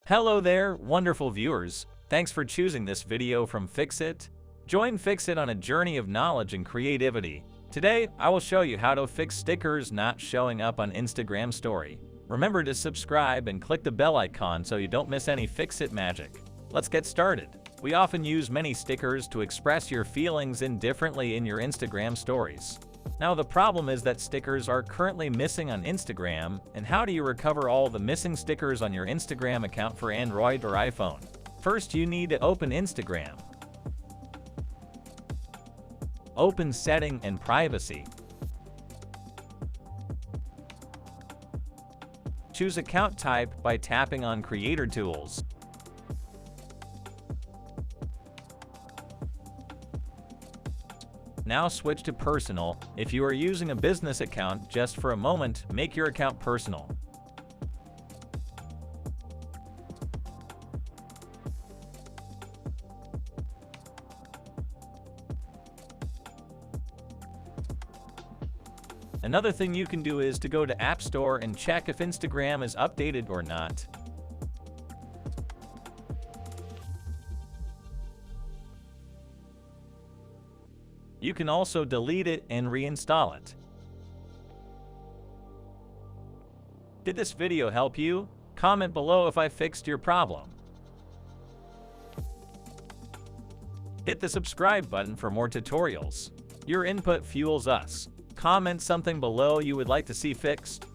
Hello there, wonderful viewers. Thanks for choosing this video from Fixit. Join Fixit on a journey of knowledge and creativity. Today, I will show you how to fix stickers not showing up on Instagram Story. Remember to subscribe and click the bell icon so you don't miss any Fixit magic. Let's get started. We often use many stickers to express your feelings indifferently in your Instagram stories. Now the problem is that stickers are currently missing on Instagram, and how do you recover all the missing stickers on your Instagram account for Android or iPhone? First, you need to open Instagram. Open Setting and Privacy. Choose Account Type by tapping on Creator Tools. Now switch to Personal. If you are using a business account, just for a moment, make your account personal. Another thing you can do is to go to App Store and check if Instagram is updated or not. You can also delete it and reinstall it. Did this video help you? Comment below if I fixed your problem. Hit the subscribe button for more tutorials. Your input fuels us. Comment something below you would like to see fixed.